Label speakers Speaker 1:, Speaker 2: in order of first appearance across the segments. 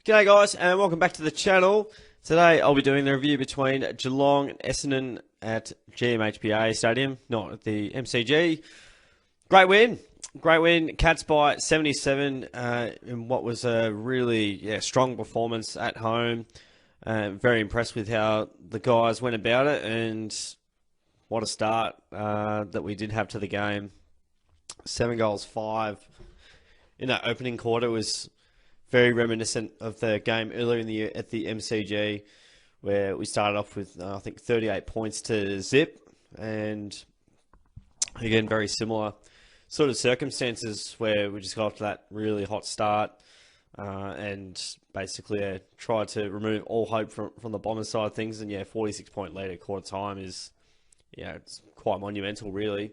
Speaker 1: G'day guys, and welcome back to the channel. Today I'll be doing the review between Geelong and Essendon at GMHBA Stadium, not at the MCG. Great win. Cats by 77 in what was a really strong performance at home. Very impressed with how the guys went about it, and what a start that we did have to the game. 7 goals, 5 in that opening quarter was very reminiscent of the game earlier in the year at the MCG, where we started off with, I think, 38 points to zip. And again, very similar sort of circumstances where we just got off to that really hot start and basically tried to remove all hope from the Bombers side of things. And 46-point lead at quarter time is, it's quite monumental, really.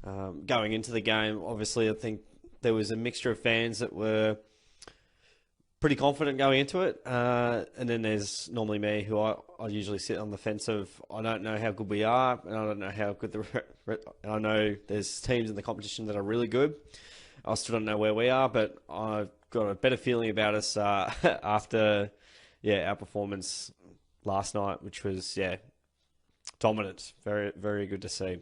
Speaker 1: Going into the game, obviously, I think there was a mixture of fans that were pretty confident going into it, and then there's normally me, who I usually sit on the fence of, I don't know how good we are, and I don't know how good I know there's teams in the competition that are really good. I still don't know where we are, but I've got a better feeling about us after our performance last night, which was dominant. Very, very good to see.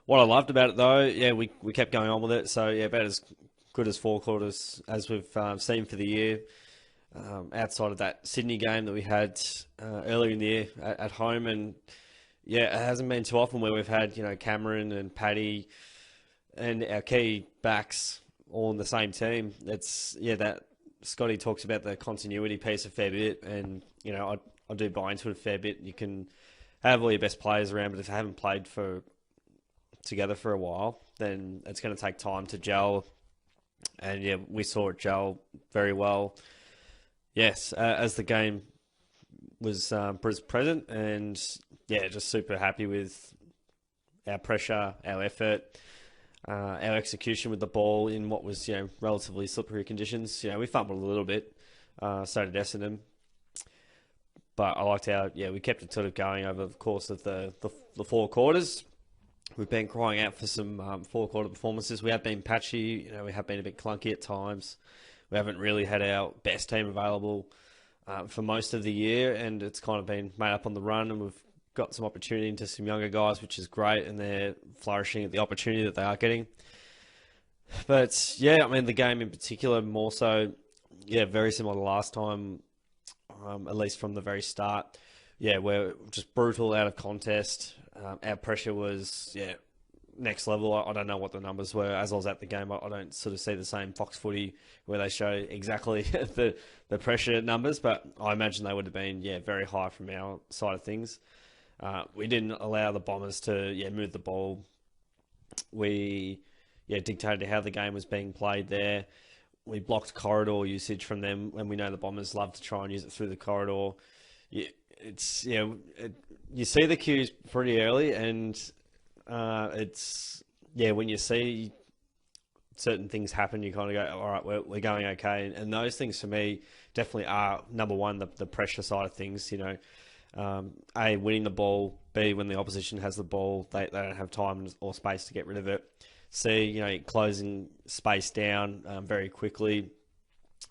Speaker 1: What I loved about it, though, we kept going on with it, so about as good as 4 quarters as we've seen for the year. Outside of that Sydney game that we had earlier in the year at home, and it hasn't been too often where we've had Cameron and Paddy and our key backs all in the same team. It's that Scotty talks about the continuity piece a fair bit, and I do buy into it a fair bit. You can have all your best players around, but if they haven't played together for a while, then it's going to take time to gel. And we saw it gel very well. Yes, as the game was present, and just super happy with our pressure, our effort, our execution with the ball in what was relatively slippery conditions. We fumbled a little bit, so did Essendon, but I liked how we kept it sort of going over the course of the 4 quarters. We've been crying out for some 4-quarter performances. We have been patchy. We have been a bit clunky at times. We haven't really had our best team available for most of the year, and it's kind of been made up on the run, and we've got some opportunity into some younger guys, which is great, and they're flourishing at the opportunity that they are getting. But, the game in particular, more so, very similar to last time, at least from the very start. We're just brutal out of contest. Our pressure was, next level. I don't know what the numbers were. As I was at the game, I don't sort of see the same Fox footy where they show exactly the pressure numbers, but I imagine they would have been, very high from our side of things. We didn't allow the Bombers to, move the ball. We, dictated how the game was being played there. We blocked corridor usage from them, and we know the Bombers love to try and use it through the corridor. You see the cues pretty early, and it's when you see certain things happen, you kind of go, all right, we're going okay. And those things for me definitely are, number one, the pressure side of things. A, winning the ball. B, when the opposition has the ball, they don't have time or space to get rid of it. C, closing space down very quickly.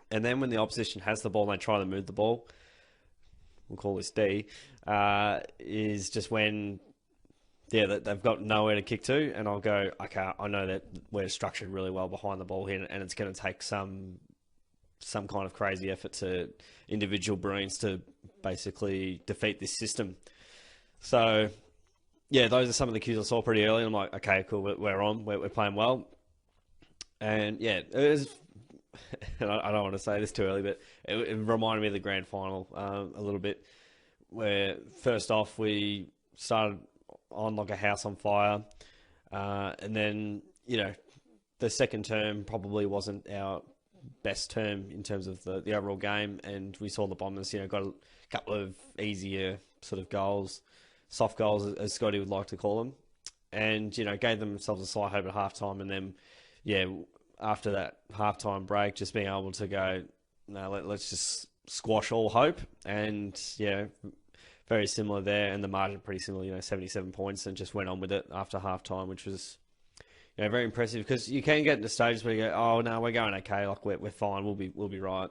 Speaker 1: And then when the opposition has the ball and they try to move the ball, we'll call this D, is just when, they've got nowhere to kick to, and I'll go, okay, I know that we're structured really well behind the ball here, and it's going to take some kind of crazy effort to individual brilliance to basically defeat this system. So, those are some of the cues I saw pretty early, and I'm like, okay, cool, we're on, we're playing well. And, it was... And I don't want to say this too early, but it reminded me of the grand final a little bit, where first off we started on like a house on fire, and then the second term probably wasn't our best term in terms of the overall game, and we saw the Bombers got a couple of easier sort of goals, soft goals as Scotty would like to call them, and gave themselves a slight hope at halftime, and then after that halftime break, just being able to go, no, let's just squash all hope. And, very similar there. And the margin pretty similar, 77 points, and just went on with it after halftime, which was, very impressive, because you can get into stages where you go, oh, no, we're going okay. Like, we're fine. We'll be right.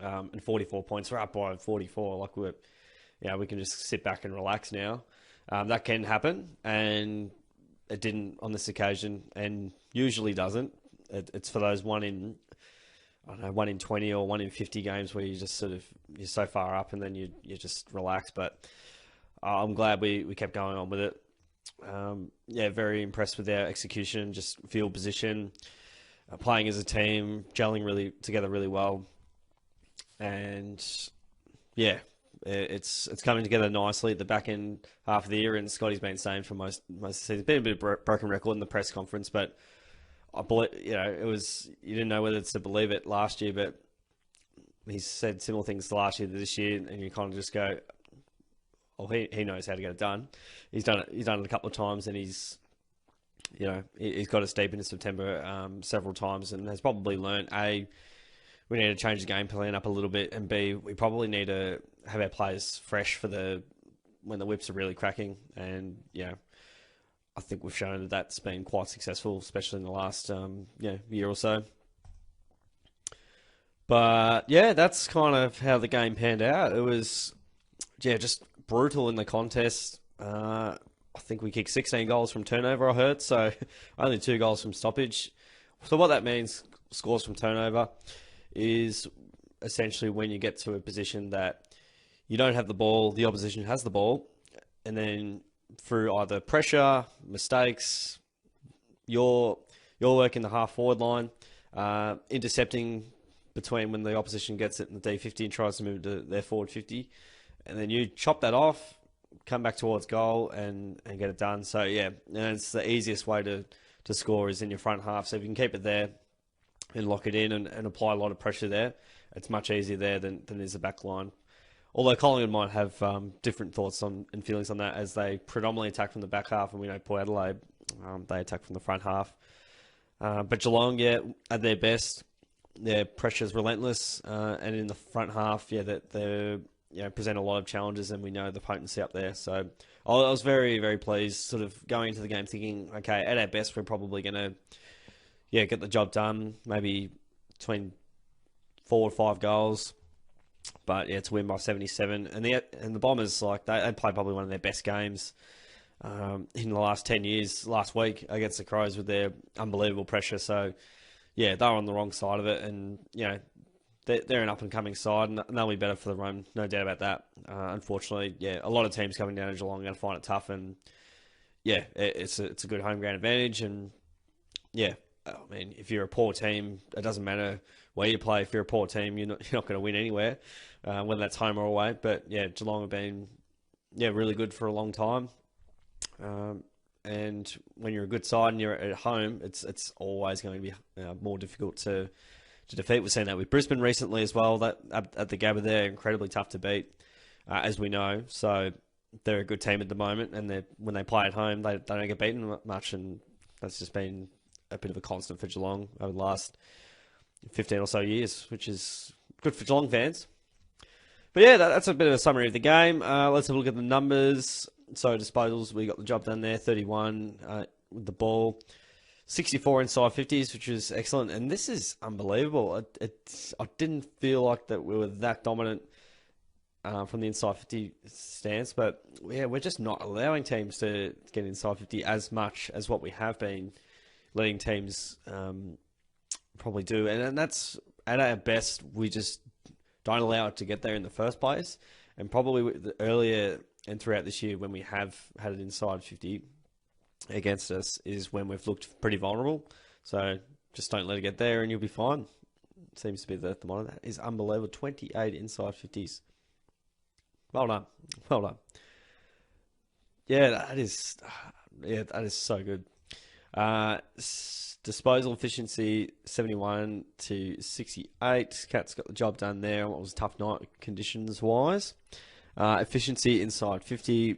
Speaker 1: and 44 points. We're up by 44. Like we can just sit back and relax now. That can happen, and it didn't on this occasion, and usually doesn't. It's for those one in 20 or 1 in 50 games where you just you're so far up and then you just relax. But I'm glad we kept going on with it. Very impressed with their execution, just field position, playing as a team, gelling together really well, and it's coming together nicely at the back end half of the year. And Scotty's been saying for most of the season, it's been a bit of broken record in the press conference, but I believe it was, you didn't know whether to believe it last year, but he said similar things to last year to this year, and you kind of just go, oh, he knows how to get it done. He's done it a couple of times, and he's got us deep into September several times, and has probably learned, A, we need to change the game plan up a little bit, and B, we probably need to have our players fresh for when the whips are really cracking. And I think we've shown that that's been quite successful, especially in the last year or so. But that's kind of how the game panned out. It was just brutal in the contest. I think we kicked 16 goals from turnover, I heard, so only 2 goals from stoppage. So what that means, scores from turnover, is essentially when you get to a position that you don't have the ball, the opposition has the ball, and then through either pressure, mistakes, your work in the half-forward line, intercepting between when the opposition gets it in the D50 and tries to move to their forward 50, and then you chop that off, come back towards goal and get it done. So and it's the easiest way to score is in your front half. So if you can keep it there and lock it in and apply a lot of pressure there, it's much easier there than is the back line. Although Collingwood might have different thoughts and feelings on that, as they predominantly attack from the back half, and we know Port Adelaide, they attack from the front half. But Geelong, at their best, their pressure's relentless, and in the front half, they present a lot of challenges, and we know the potency up there. So I was very, very pleased, sort of going into the game thinking, okay, at our best, we're probably going to get the job done, maybe between 4 or 5 goals. But to win by 77, and the Bombers, like they played probably one of their best games in the last 10 years. Last week against the Crows with their unbelievable pressure. So they were on the wrong side of it, and they're an up and coming side, and they'll be better for the run, no doubt about that. Unfortunately, a lot of teams coming down to Geelong are going to find it tough, and it's a good home ground advantage, and I mean, if you're a poor team, it doesn't matter where you play. If you're a poor team, you're not going to win anywhere, whether that's home or away. But Geelong have been really good for a long time. And when you're a good side and you're at home, it's always going to be more difficult to defeat. We've seen that with Brisbane recently as well. That at the Gabba, they're incredibly tough to beat, as we know. So they're a good team at the moment, and when they play at home, they don't get beaten much, and that's just been a bit of a constant for Geelong over the last 15 or so years, which is good for Geelong fans. But that's a bit of a summary of the game. Let's have a look at the numbers. So disposals, we got the job done there, 31 with the ball, 64 inside 50s, which is excellent. And this is unbelievable. I didn't feel like that we were that dominant from the inside 50 stance, but we're just not allowing teams to get inside 50 as much as what we have been letting teams probably do. And that's, at our best, we just don't allow it to get there in the first place. And probably earlier and throughout this year, when we have had it inside 50 against us, is when we've looked pretty vulnerable. So just don't let it get there and you'll be fine. Seems to be the motto. That is unbelievable. 28 inside 50s. Well done. Well done. That is so good. Disposal efficiency 71 to 68. Cat's got the job done there. What was a tough night conditions wise. Efficiency inside 50.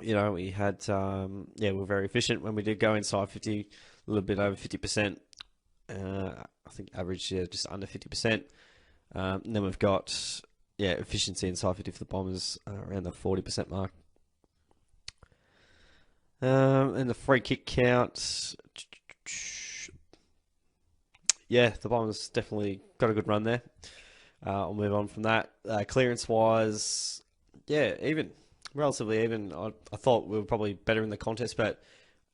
Speaker 1: We had we're very efficient when we did go inside 50, a little bit over 50%. I think average just under 50%. And then we've got efficiency inside 50 for the Bombers around the 40% mark. And the free kick count, the Bombers definitely got a good run there. I'll move on from that. Clearance-wise, yeah, even. Relatively even. I thought we were probably better in the contest, but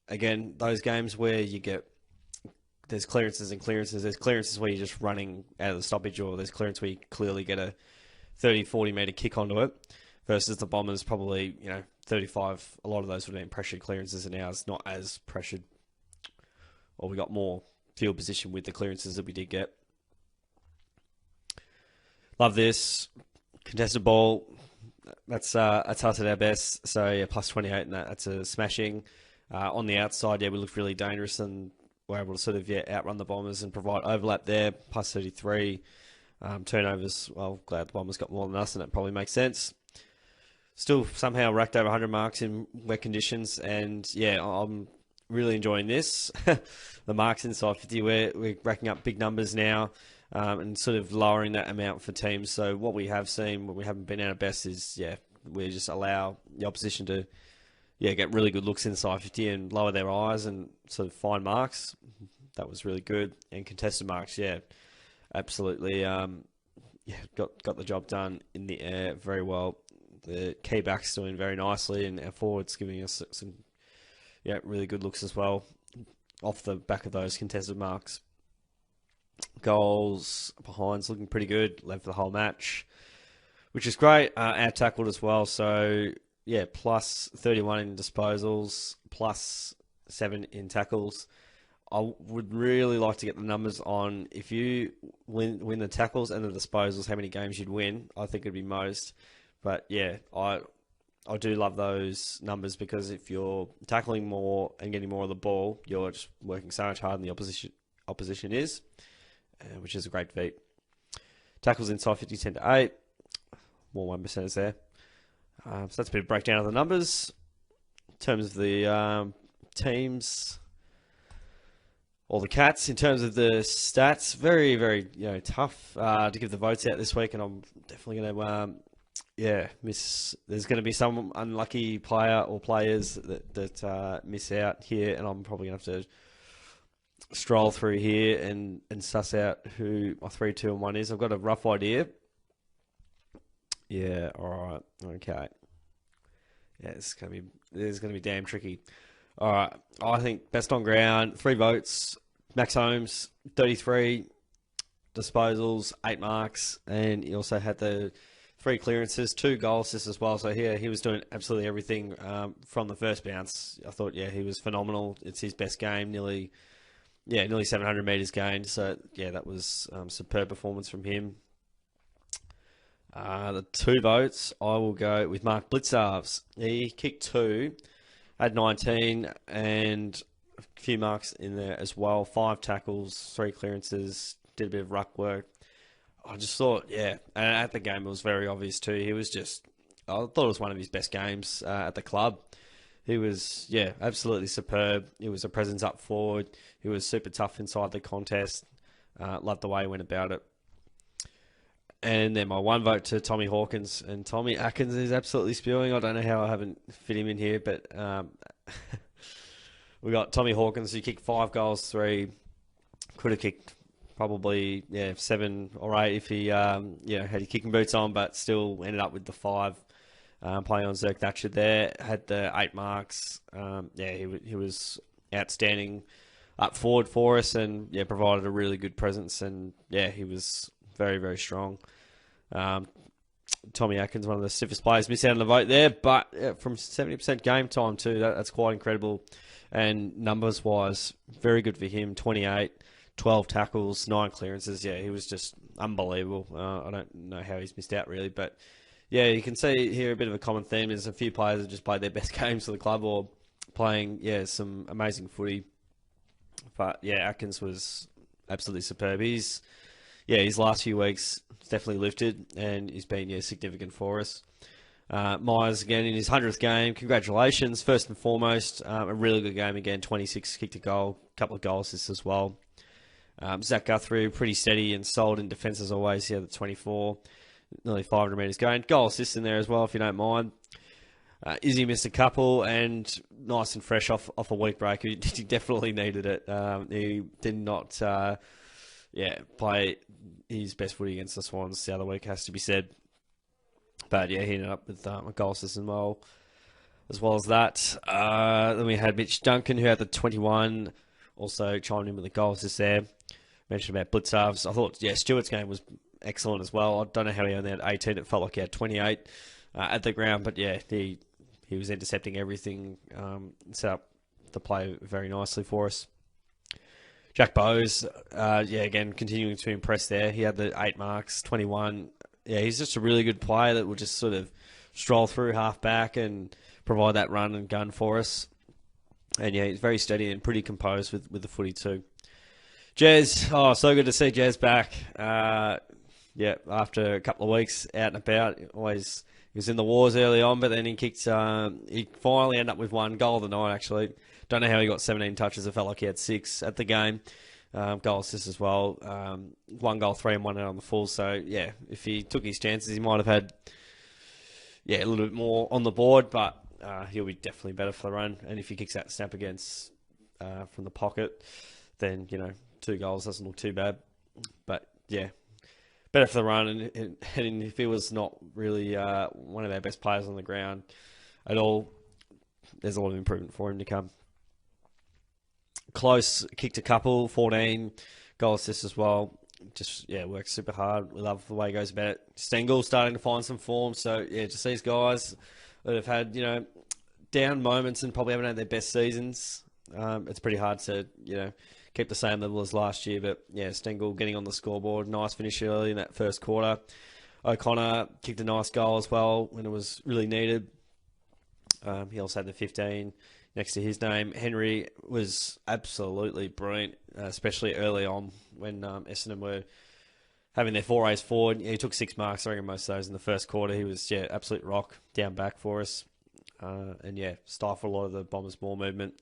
Speaker 1: again, those games where you get there's clearances and clearances. There's clearances where you're just running out of the stoppage, or there's clearance where you clearly get a 30, 40 metre kick onto it, versus the Bombers probably, 35. A lot of those would have been pressured clearances, and ours not as pressured, or we got more field position with the clearances that we did get. Love this. Contested ball. That's us at our best. So, yeah, plus 28, and that's a smashing. On the outside, yeah, we looked really dangerous, and we're able to sort of, outrun the Bombers and provide overlap there. Plus 33. Turnovers, well, glad the Bombers got more than us, and that probably makes sense. Still somehow racked over 100 marks in wet conditions, and, yeah, I'm really enjoying this. The marks inside 50, we're racking up big numbers now. And sort of lowering that amount for teams. So what we have seen when we haven't been at our best is, we just allow the opposition to, get really good looks inside 50 and lower their eyes and sort of find marks. That was really good. And contested marks, absolutely. Got the job done in the air very well. The key back's doing very nicely, and our forwards giving us some, really good looks as well off the back of those contested marks. Goals behind's looking pretty good. Led for the whole match, which is great. Out tackled as well. So, plus 31 in disposals, plus 7 in tackles. I would really like to get the numbers on if you win the tackles and the disposals, how many games you'd win. I think it'd be most. But, I do love those numbers, because if you're tackling more and getting more of the ball, you're just working so much harder than the opposition is. Which is a great feat. Tackles inside 50, 10 to 8. More 1%ers there. So that's a bit of breakdown of the numbers. In terms of the teams, or the Cats, in terms of the stats, very, very tough to give the votes out this week, and I'm definitely going to miss. There's going to be some unlucky player or players that miss out here, and I'm probably going to have to stroll through here and suss out who my 3, 2, and 1 is. I've got a rough idea. Yeah, all right, okay. Yeah, it's gonna be damn tricky. All right, I think best on ground, 3 votes. Max Holmes, 33 disposals, 8 marks, and he also had the 3 clearances, 2 goal assists as well. So here he was doing absolutely everything from the first bounce. I thought, he was phenomenal. It's his best game, nearly 700 metres gained. So, that was superb performance from him. The 2 votes, I will go with Mark Blitzarves. He kicked 2, had 19, and a few marks in there as well. 5 tackles, 3 clearances, did a bit of ruck work. I just thought, and at the game it was very obvious too. He was I thought it was one of his best games at the club. He was, absolutely superb. He was a presence up forward. He was super tough inside the contest. Loved the way he went about it. And then my 1 vote to Tommy Hawkins. And Tommy Atkins is absolutely spewing. I don't know how I haven't fit him in here, but we got Tommy Hawkins, who kicked 5 goals, 3. Could have kicked probably 7 or 8 if he had his kicking boots on, but still ended up with the 5. Playing on Zerk Thatcher there, had the 8 marks. He was outstanding up forward for us, and provided a really good presence, and he was very, very strong. Tommy Atkins, one of the stiffest players, missed out on the vote there, but from 70% game time too, that's quite incredible. And numbers wise, very good for him. 28, 12 tackles, 9 clearances. He was just unbelievable. I don't know how he's missed out really, but you can see here a bit of a common theme. There's a few players that just played their best games for the club, or playing some amazing footy. But Atkins was absolutely superb. His last few weeks definitely lifted, and he's been significant for us. Myers again in his 100th game. Congratulations, first and foremost. A really good game again. 26 kicked a goal, a couple of goal assists as well. Zach Guthrie pretty steady and solid in defence as always. He had the 24. Nearly 500 metres gained. Goal assist in there as well, if you don't mind. Izzy missed a couple, and nice and fresh off a week break. He definitely needed it. He did not yeah, play his best footy against the Swans the other week, has to be said. But yeah, he ended up with a goal assist as well as that. Then we had Mitch Duncan, who had the 21, also chimed in with the goal assist there. Mentioned about Blitzarves. I thought, yeah, Stewart's game was excellent as well. I don't know how he only had 18. It felt like he had 28 at the ground, but yeah, he was intercepting everything, set up the play very nicely for us. Jack Bowes, again, continuing to impress there. He had the 8 marks, 21. Yeah, he's just a really good player that will just sort of stroll through half back and provide that run and gun for us. And yeah, he's very steady and pretty composed with the footy too. Jez, so good to see Jez back. After a couple of weeks out and about, he was in the wars early on, but then he finally ended up with 1 goal of the night, actually. Don't know how he got 17 touches. It felt like he had 6 at the game. Goal assist as well. 1 goal, 3 and 1 out on the full. So, yeah, if he took his chances, he might have had a little bit more on the board, but he'll be definitely better for the run. And if he kicks that snap against from the pocket, then, 2 goals doesn't look too bad. But, yeah, better for the run. And if he was not really one of our best players on the ground at all, there's a lot of improvement for him to come. Close kicked a couple, 14, goal assist as well. Just, works super hard. We love the way he goes about it. Stengel starting to find some form. So, just these guys that have had, down moments and probably haven't had their best seasons. It's pretty hard to, keep the same level as last year. But, Stengel getting on the scoreboard. Nice finish early in that first quarter. O'Connor kicked a nice goal as well when it was really needed. He also had the 15 next to his name. Henry was absolutely brilliant, especially early on when Essendon were having their forays forward. He took 6 marks, I reckon most of those in the first quarter. He was, absolute rock down back for us. Stifled a lot of the Bombers' ball movement.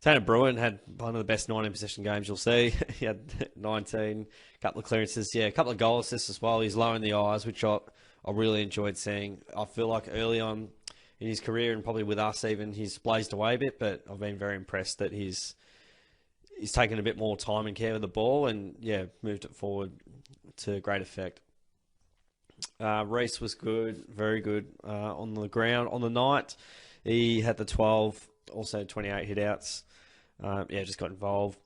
Speaker 1: Tanner Bruin had one of the best 19 possession games you'll see. He had 19, a couple of clearances, a couple of goal assists as well. He's low in the eyes, which I really enjoyed seeing. I feel like early on in his career, and probably with us even, he's blazed away a bit, but I've been very impressed that he's taken a bit more time and care with the ball and, moved it forward to great effect. Reece was good, very good on the ground on the night. He had the 12, also 28 hit-outs. Just got involved.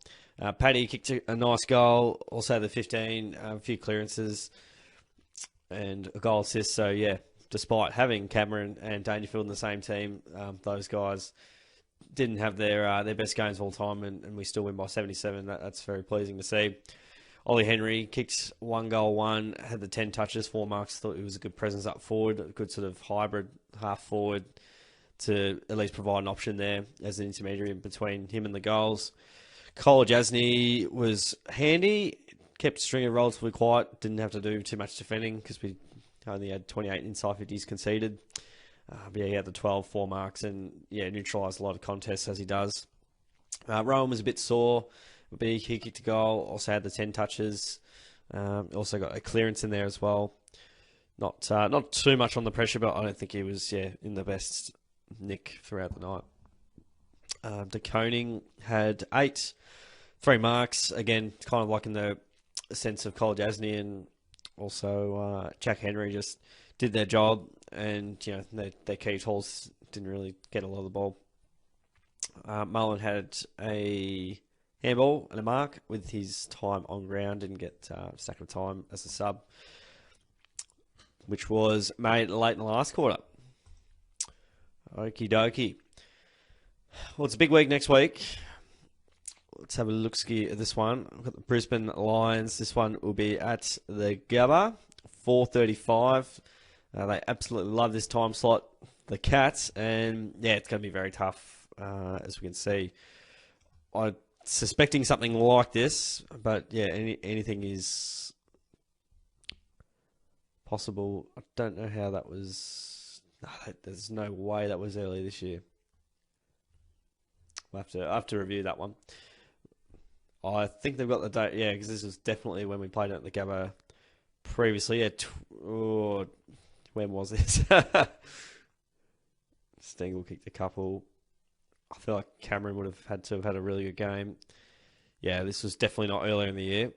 Speaker 1: Paddy kicked a nice goal, also the 15, a few clearances and a goal assist. So, despite having Cameron and Dangerfield in the same team, those guys didn't have their best games all time, and we still win by 77. That's very pleasing to see. Ollie Henry kicked 1 goal, 1, had the 10 touches, 4 marks. Thought he was a good presence up forward, a good sort of hybrid half forward to at least provide an option there as an intermediary between him and the goals. Cole Jasny was handy, kept Stringer relatively quiet, didn't have to do too much defending because we only had 28 inside 50s conceded. He had the 12, 4 marks and, neutralised a lot of contests as he does. Rowan was a bit sore, but he kicked a goal, also had the 10 touches. Also got a clearance in there as well. Not too much on the pressure, but I don't think he was, in the best nick throughout the night. De Koning had 8, 3 marks. Again, kind of like in the sense of Cole Jasny and also Jack Henry just did their job, and their key tools didn't really get a lot of the ball. Mullen had a handball and a mark with his time on ground, didn't get stack of time as a sub, which was made late in the last quarter. Okie dokie. Well, it's a big week next week. Let's have a look-ski at this one. We've got the Brisbane Lions. This one will be at the Gabba, 4:35. They absolutely love this time slot, the Cats, and it's going to be very tough, as we can see. I'm suspecting something like this, but anything is possible. I don't know how that was. There's no way that was early this year. I'll have to review that one. I think they've got the date, because this was definitely when we played it at the Gabba previously. When was this? Stengel kicked a couple. I feel like Cameron would have had to have had a really good game. This was definitely not earlier in the year.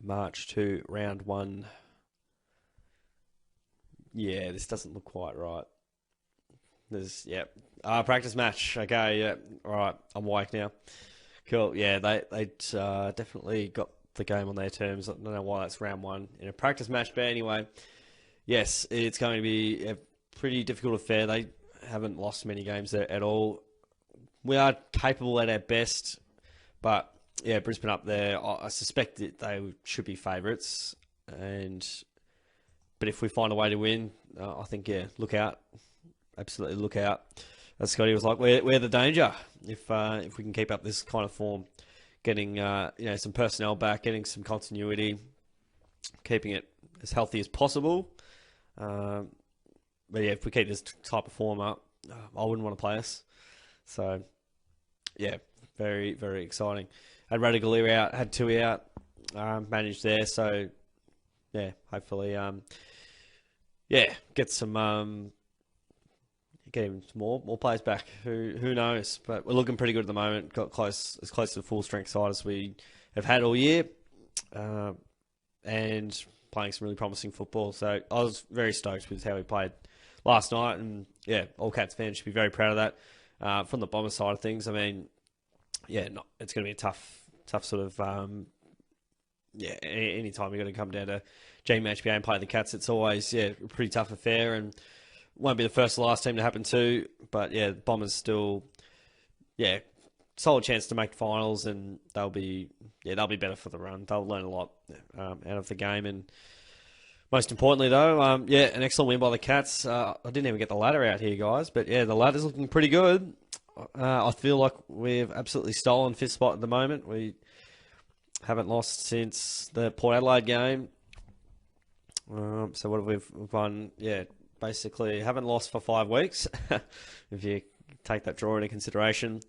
Speaker 1: march to round 1. Yeah, this doesn't look quite right. There's, yeah. Practice match. Okay, yeah. All right, I'm awake now. Cool. Yeah, they definitely got the game on their terms. I don't know why that's round 1 in a practice match, but anyway, yes, it's going to be a pretty difficult affair. They haven't lost many games there at all. We are capable at our best, but yeah, Brisbane up there, I suspect that they should be favourites. But if we find a way to win, I think, yeah, look out. Absolutely look out. As Scotty was like, we're the danger if we can keep up this kind of form, getting some personnel back, getting some continuity, keeping it as healthy as possible. But yeah, if we keep this type of form up, I wouldn't want to play us. So yeah, very, very exciting. Had Radical out, had Tui out, managed there. So yeah, hopefully, get some. Get him some more players back. Who knows? But we're looking pretty good at the moment. Got as close to the full strength side as we have had all year, and playing some really promising football. So I was very stoked with how we played last night, and yeah, all Cats fans should be very proud of that. From the Bomber side of things, I mean, yeah, it's going to be a tough sort of any time you're going to come down to GMHBA and play the Cats, it's always a pretty tough affair, and won't be the first or last team to happen too. But yeah, the Bombers still, solid chance to make finals, and they'll be better for the run. They'll learn a lot out of the game, and most importantly though, an excellent win by the Cats. I didn't even get the ladder out here, guys, but yeah, the ladder's looking pretty good. I feel like we've absolutely stolen 5th spot at the moment. We haven't lost since the Port Adelaide game. So what have we won? Yeah. Basically, haven't lost for 5 weeks, if you take that draw into consideration.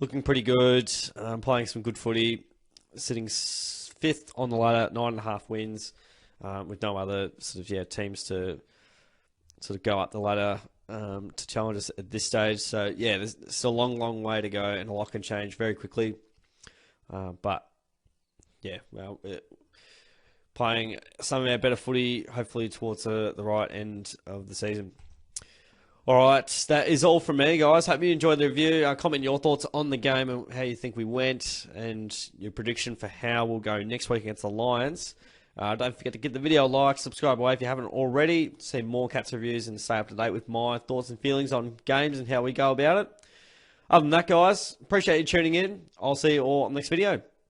Speaker 1: Looking pretty good, playing some good footy, sitting 5th on the ladder, 9.5 wins, with no other sort of teams to sort of go up the ladder to challenge us at this stage. So yeah, there's still a long way to go, and a lot can change very quickly. But yeah, well. Playing some of our better footy, hopefully towards the right end of the season. All right, that is all from me, guys. Hope you enjoyed the review. Comment your thoughts on the game and how you think we went, and your prediction for how we'll go next week against the Lions. Don't forget to give the video a like, subscribe away if you haven't already. See more Cats reviews and stay up to date with my thoughts and feelings on games and how we go about it. Other than that, guys, appreciate you tuning in. I'll see you all on the next video.